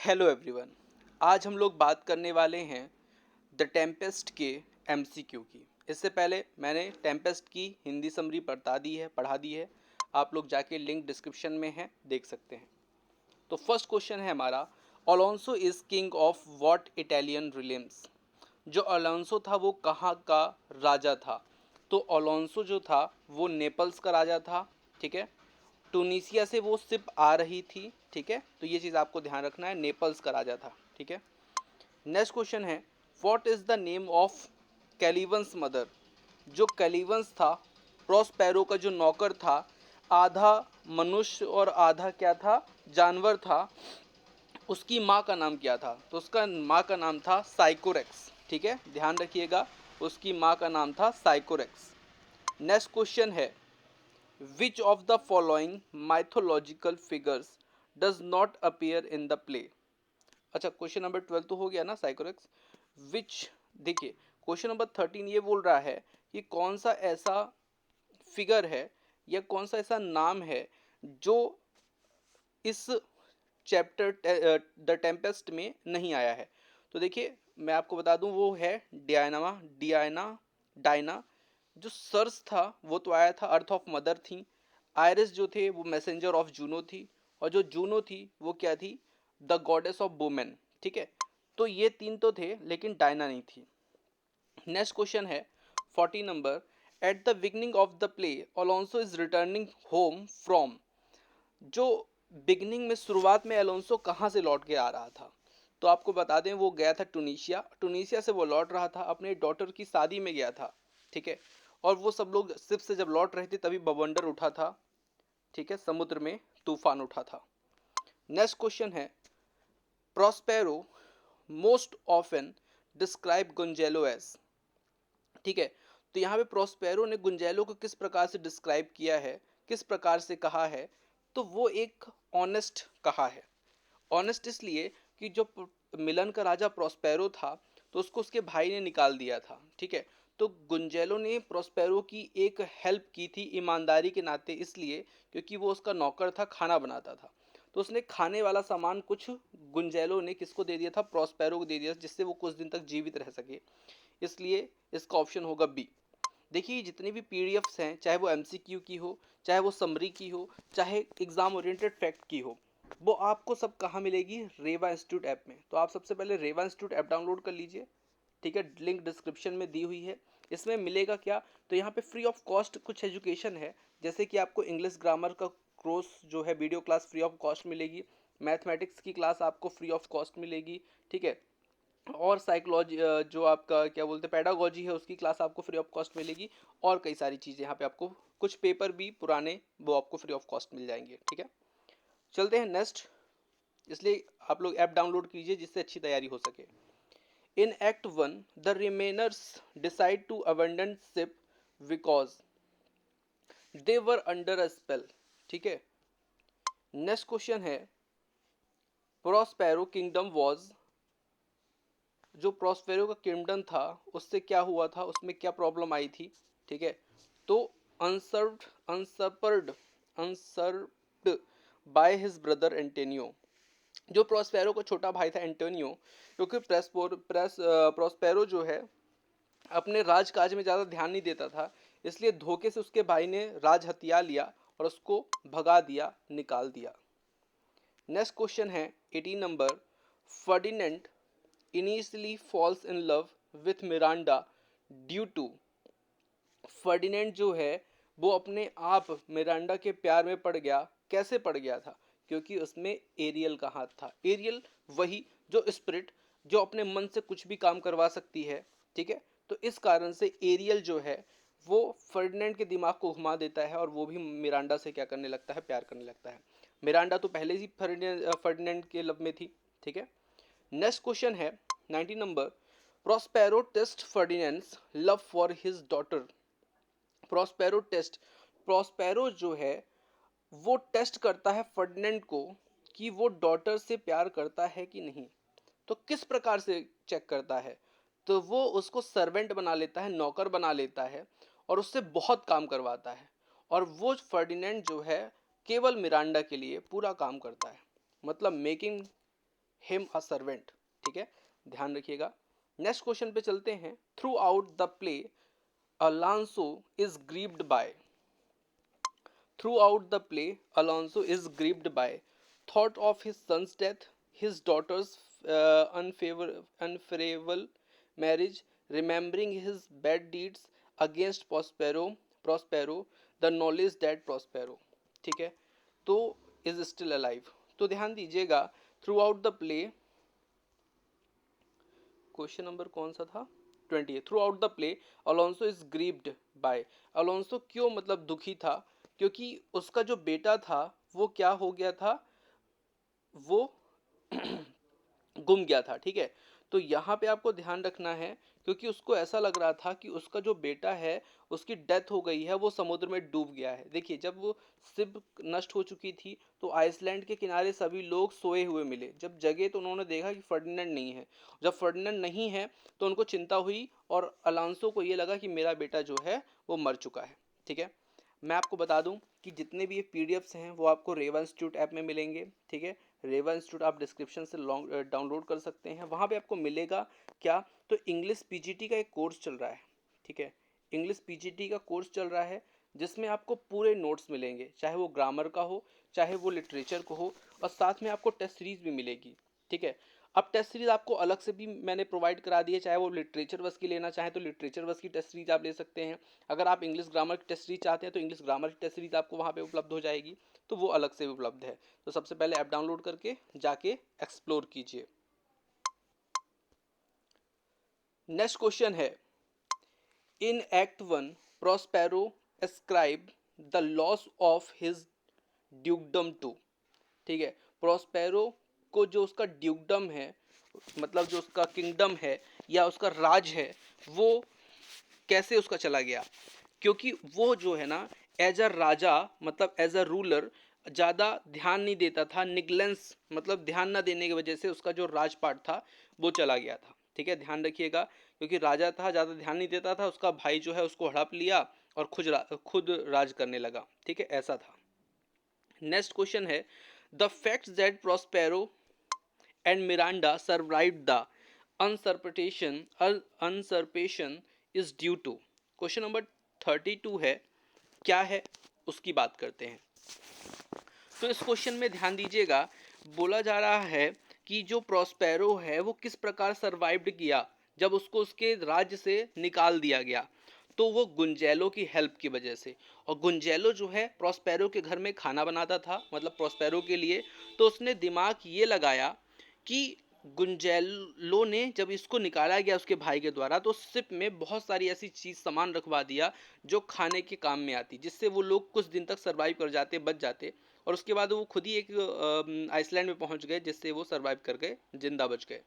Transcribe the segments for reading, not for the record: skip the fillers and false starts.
Hello everyone. आज हम लोग बात करने वाले हैं द टेम्पेस्ट के एमसीक्यू की। इससे पहले मैंने टेम्पेस्ट की हिंदी समरी पढ़ा दी है। आप लोग जाके लिंक डिस्क्रिप्शन में है, देख सकते हैं। तो फर्स्ट क्वेश्चन है हमारा, Alonso is king of what Italian realms. जो अलोंसो था वो कहाँ का राजा था? तो अलोंसो जो था वो नेपल्स का राजा था। ठीक है, टूनिसिया से वो सिप आ रही थी। ठीक है, तो ये चीज़ आपको ध्यान रखना है, नेपल्स का राजा था। ठीक है, नेक्स्ट क्वेश्चन है, what is the name of Caliban's mother. जो कैलिवंस था, प्रोस्पेरो का जो नौकर था, आधा मनुष्य और आधा क्या था, जानवर था, उसकी माँ का नाम क्या था? तो उसका माँ का नाम था साइकोरेक्स। ठीक है, ध्यान रखिएगा, उसकी माँ का नाम था साइकोरेक्स। नेक्स्ट क्वेश्चन है, Which of the following mythological figures does not appear in the play? अच्छा, क्वेश्चन नंबर 12 तो हो गया ना, साइकोरेक्स। विच, देखिए क्वेश्चन नंबर 13 ये बोल रहा है कि कौन सा ऐसा फिगर है या कौन सा ऐसा नाम है जो इस चैप्टर द टेम्पेस्ट में नहीं आया है। तो देखिए मैं आपको बता दूं, वो है डियाना। Diana, Diana. जो सर्स था वो तो आया था, अर्थ ऑफ मदर थी। आयरिस जो थे वो मैसेंजर ऑफ जूनो थी, और जो जूनो थी वो क्या थी, द गॉडेस ऑफ वुमेन। ठीक है, तो ये तीन तो थे लेकिन डायना नहीं थी। नेक्स्ट क्वेश्चन है 40 number, at the beginning of the play Alonso is returning home from. जो बिगनिंग में, शुरुआत में अलोंसो कहाँ से लौट के आ रहा था? तो आपको बता दें वो गया था टूनिशिया। टूनिशिया से वो लौट रहा था, अपने डॉटर की शादी में गया था। ठीक है, और वो सब लोग शिप से जब लौट रहे थे तभी बवंडर उठा था। ठीक है, समुद्र में तूफान उठा था। नेक्स्ट क्वेश्चन है, Prospero most often describe Gonzalo as. ठीक है, तो यहाँ पे प्रोस्पेरो ने गुंजेलो को किस प्रकार से डिस्क्राइब किया है, किस प्रकार से कहा है? तो वो एक ऑनेस्ट कहा है। ऑनेस्ट इसलिए कि जो मिलन का राजा प्रोस्पेरो था, तो उसको उसके भाई ने निकाल दिया था। ठीक है, तो गुंजेलो ने प्रोस्पेरो की एक हेल्प की थी ईमानदारी के नाते, इसलिए क्योंकि वो उसका नौकर था, खाना बनाता था। तो उसने खाने वाला सामान कुछ गुंजेलो ने किसको दे दिया था, प्रोस्पेरो को दे दिया, जिससे वो कुछ दिन तक जीवित रह सके। इसलिए इसका ऑप्शन होगा बी। देखिए जितनी भी पीडीएफ्स हैं, चाहे वो एमसीक्यू की हो, चाहे वो समरी की हो, चाहे एग्जाम ओरिएंटेड फैक्ट की हो, वो आपको सब कहाँ मिलेगी, रेवा इंस्टीट्यूट ऐप में। तो आप सबसे पहले रेवा इंस्टीट्यूट ऐप डाउनलोड कर लीजिए। ठीक है, लिंक डिस्क्रिप्शन में दी हुई है। इसमें मिलेगा क्या, तो यहाँ पे फ्री ऑफ कॉस्ट कुछ एजुकेशन है, जैसे कि आपको इंग्लिश ग्रामर का कोर्स जो है video class free of cost मिलेगी, मैथमेटिक्स की क्लास आपको फ्री ऑफ कॉस्ट मिलेगी। ठीक है, और साइकोलॉजी जो आपका क्या बोलते हैं पैडागोजी है, उसकी क्लास आपको फ्री ऑफ कॉस्ट मिलेगी। और कई सारी चीज़ें यहाँ पे आपको, कुछ पेपर भी पुराने वो आपको फ्री ऑफ कॉस्ट मिल जाएंगे। ठीक है, चलते हैं नेक्स्ट। इसलिए आप लोग ऐप डाउनलोड कीजिए जिससे अच्छी तैयारी हो सके। In act 1 the mariners decide to abandon ship because they were under a spell. ठीक है, नेक्स्ट क्वेश्चन है, प्रोस्पेरो किंगडम वॉज। जो प्रोस्पेरो का किंगडम था उससे क्या हुआ था, उसमें क्या प्रॉब्लम आई थी? ठीक है, तो usurped usurped usurped by his brother Antonio. जो प्रोस्पेरो का छोटा भाई था एंटोनियो, क्योंकि प्रोस्पेरो जो है अपने राजकाज में ज़्यादा ध्यान नहीं देता था, इसलिए धोखे से उसके भाई ने राज हथिया लिया और उसको भगा दिया, निकाल दिया। नेक्स्ट क्वेश्चन है 18 number, Ferdinand initially falls in love with Miranda due to. Ferdinand जो है वो अपने आप मिरांडा के प्यार में पड़ गया। कैसे पड़ गया था? क्योंकि उसमें एरियल का हाथ था। एरियल वही जो स्पिरिट जो अपने मन से कुछ भी काम करवा सकती है। ठीक है, तो इस कारण से एरियल जो है वो फर्डिनेंड के दिमाग को घुमा देता है और वो भी मिरांडा से क्या करने लगता है, प्यार करने लगता है। मिरांडा तो पहले ही फर्डिनेंड के लब में थी। ठीक है, नेक्स्ट क्वेश्चन है 19 number, Prospero test Ferdinand's love for his daughter. Prospero test, Prospero जो है वो टेस्ट करता है फर्डिनेंड को कि वो डॉटर से प्यार करता है कि नहीं। तो किस प्रकार से चेक करता है? तो वो उसको सर्वेंट बना लेता है, नौकर बना लेता है, और उससे बहुत काम करवाता है। और वो फर्डिनेंड जो है केवल मिरांडा के लिए पूरा काम करता है, मतलब मेकिंग हिम अ सर्वेंट। ठीक है, ध्यान रखिएगा। नेक्स्ट क्वेश्चन पे चलते हैं। Throughout the play Alonso is grieved by. Throughout the play, Alonso is grieved by thought of his son's death, his daughter's unfavorable marriage, remembering his bad deeds against Prospero, the knowledge that Prospero, ठीक है, तो is still alive। तो ध्यान दीजिएगा, throughout the play, question number कौन सा था, 20। Throughout the play Alonso is grieved by. Alonso क्यों मतलब दुखी था, क्योंकि उसका जो बेटा था वो क्या हो गया था, वो गुम गया था। ठीक है, तो यहाँ पे आपको ध्यान रखना है, क्योंकि उसको ऐसा लग रहा था कि उसका जो बेटा है उसकी डेथ हो गई है, वो समुद्र में डूब गया है। देखिए, जब वो शिप नष्ट हो चुकी थी तो आइसलैंड के किनारे सभी लोग सोए हुए मिले। जब जगे तो उन्होंने देखा कि फर्डिनेंड नहीं है। जब फर्डिनेंड नहीं है तो उनको चिंता हुई और अलांसो को ये लगा कि मेरा बेटा जो है वो मर चुका है। ठीक है, मैं आपको बता दूं कि जितने भी ये पीडीएफ्स हैं वो आपको रेवा इंस्टीट्यूट ऐप में मिलेंगे। ठीक है, रेवा इंस्टीट्यूट आप डिस्क्रिप्शन से डाउनलोड कर सकते हैं। वहाँ पे आपको मिलेगा क्या, तो इंग्लिश पीजीटी का एक कोर्स चल रहा है। ठीक है, इंग्लिश पीजीटी का कोर्स चल रहा है जिसमें आपको पूरे नोट्स मिलेंगे, चाहे वो ग्रामर का हो, चाहे वो लिटरेचर को हो, और साथ में आपको टेस्ट सीरीज भी मिलेगी। ठीक है, अब टेस्ट सीरीज आपको अलग से भी मैंने प्रोवाइड करा दी है, चाहे वो लिटरेचर वर्स की लेना चाहे तो लिटरेचर वर्स की टेस्ट सीरीज आप ले सकते हैं। अगर आप इंग्लिश ग्रामर की टेस्ट सीरीज चाहते हैं तो इंग्लिश ग्रामर की टेस्ट सीरीज आपको वहाँ पे उपलब्ध हो जाएगी, तो वो अलग से भी उपलब्ध है। तो सबसे पहले ऐप डाउनलोड करके जाके एक्सप्लोर कीजिए। नेक्स्ट क्वेश्चन है, in act 1 Prospero ascribe the loss of his dukedom to. ठीक है, प्रोस्पेरो को जो उसका ड्यूकडम है, मतलब जो उसका किंगडम है या उसका राज है, वो कैसे उसका चला गया, क्योंकि वो जो है ना एज अ राजा, मतलब एज अ रूलर ज़्यादा ध्यान नहीं देता था। निगलेंस मतलब ध्यान ना देने की वजह से उसका जो राजपाट था वो चला गया था। ठीक है, ध्यान रखिएगा, क्योंकि राजा था, ज़्यादा ध्यान नहीं देता था, उसका भाई जो है उसको हड़प लिया और खुद राज करने लगा। ठीक है, ऐसा था। नेक्स्ट क्वेश्चन है, the fact that Prospero and Miranda survived the usurpation is due to. Question number 32 है, क्या है उसकी बात करते हैं। तो इस क्वेश्चन में ध्यान दीजिएगा, बोला जा रहा है कि जो प्रोस्पेरो है वो किस प्रकार सर्वाइव्ड किया जब उसको उसके राज्य से निकाल दिया गया, तो वो गुंजेलो की हेल्प की वजह से। और गुंजेलो जो है प्रोस्पेरो के घर में खाना बनाता था, मतलब प्रोस्पेरो के लिए। तो उसने दिमाग ये लगाया कि गुंजेलो ने जब इसको निकाला गया उसके भाई के द्वारा, तो शिप में बहुत सारी ऐसी चीज़ सामान रखवा दिया जो खाने के काम में आती, जिससे वो लोग कुछ दिन तक सर्वाइव कर जाते, बच जाते। और उसके बाद वो खुद ही एक आइसलैंड में पहुंच गए, जिससे वो सर्वाइव कर गए, जिंदा बच गए।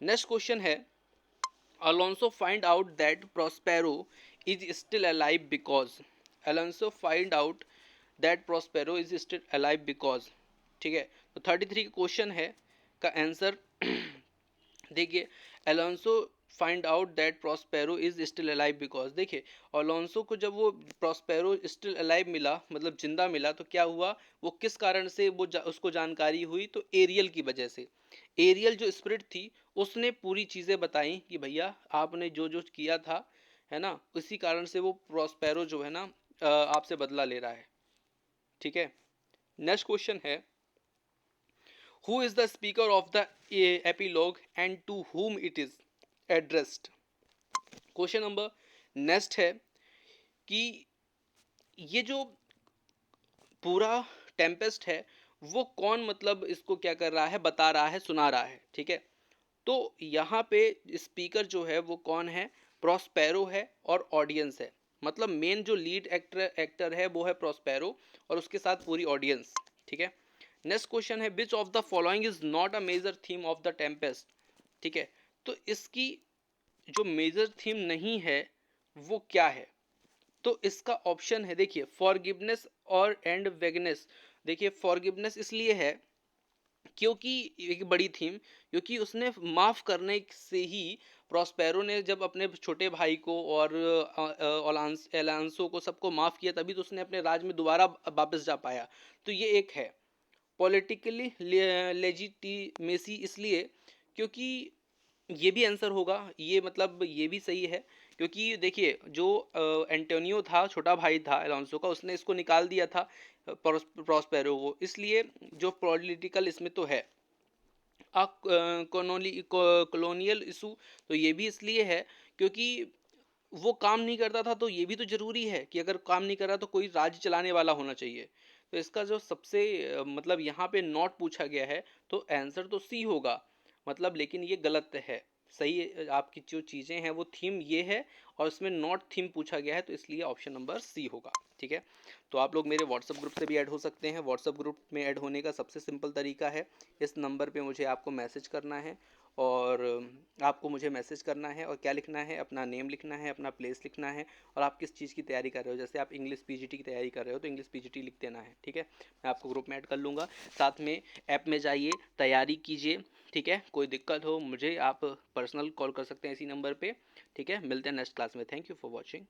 नेक्स्ट क्वेश्चन है, Alonso find out that Prospero is still alive because. Alonso find out that Prospero is still alive because. ठीक है, तो 33 क्वेश्चन है का आंसर देखिए, Alonso find out that Prospero is still alive because. देखिए, Alonso को जब वो प्रोस्पेरो स्टिल अलाइव मिला, मतलब जिंदा मिला, तो क्या हुआ, वो किस कारण से वो उसको जानकारी हुई, तो एरियल की वजह से। एरियल जो स्पिरिट थी उसने पूरी चीज़ें बताई कि भैया आपने जो जो किया था, है ना, उसी कारण से वो प्रोस्पेरो जो है ना आपसे बदला ले रहा है। ठीक है, नेक्स्ट क्वेश्चन है, who is the speaker of the epilogue and to whom it is addressed. Question number next है कि ये जो पूरा टेम्पेस्ट है वो कौन, मतलब इसको क्या कर रहा है, बता रहा है, सुना रहा है। ठीक है, तो यहाँ पे स्पीकर जो है वो कौन है, प्रोस्पेरो है और ऑडियंस है। मतलब मेन जो लीड एक्टर है वो है प्रोस्पेरो और उसके साथ पूरी ऑडियंस। ठीक है, नेक्स्ट क्वेश्चन है, which of the following is not a major theme of the Tempest. ठीक है, तो इसकी जो मेजर थीम नहीं है वो क्या है, तो इसका ऑप्शन है, देखिए, फॉरगिवनेस और एंड वेगनेस। देखिए, फॉरगिवनेस इसलिए है क्योंकि एक बड़ी थीम, क्योंकि उसने माफ करने से ही, प्रोस्पेरो ने जब अपने छोटे भाई को और एलांसो को सबको माफ किया, तभी तो उसने अपने राज में दोबारा वापस जा पाया। तो ये एक है। पॉलिटिकली लेजिटिमेसी इसलिए क्योंकि ये भी आंसर होगा, ये मतलब ये भी सही है, क्योंकि देखिए जो एंटोनियो था, छोटा भाई था अलोंसो का, उसने इसको निकाल दिया था प्रॉस्पेरो को, इसलिए जो पॉलिटिकल इसमें तो है। कॉलोनियल इशू तो ये भी इसलिए है क्योंकि वो काम नहीं करता था, तो ये भी तो जरूरी है कि अगर काम नहीं कर रहा तो कोई राज्य चलाने वाला होना चाहिए। तो इसका जो सबसे मतलब यहाँ पे नॉट पूछा गया है, तो आंसर तो सी होगा मतलब, लेकिन ये गलत है। सही आपकी जो चीज़ें हैं वो थीम ये है, और इसमें नॉट थीम पूछा गया है, तो इसलिए ऑप्शन नंबर सी होगा। ठीक है, तो आप लोग मेरे व्हाट्सअप ग्रुप से भी ऐड हो सकते हैं। व्हाट्सअप ग्रुप में ऐड होने का सबसे सिंपल तरीका है, इस नंबर पे मुझे आपको मैसेज करना है, और आपको मुझे मैसेज करना है, और क्या लिखना है, अपना नेम लिखना है, अपना प्लेस लिखना है, और आप किस चीज़ की तैयारी कर रहे हो। जैसे आप इंग्लिश पीजीटी की तैयारी कर रहे हो तो इंग्लिश पीजीटी लिख देना है। ठीक है, मैं आपको ग्रुप में ऐड कर लूँगा। साथ में ऐप में जाइए, तैयारी कीजिए। ठीक है, कोई दिक्कत हो मुझे आप पर्सनल कॉल कर सकते हैं इसी नंबर पे। ठीक है, मिलते हैं नेक्स्ट क्लास में। Thank you for watching.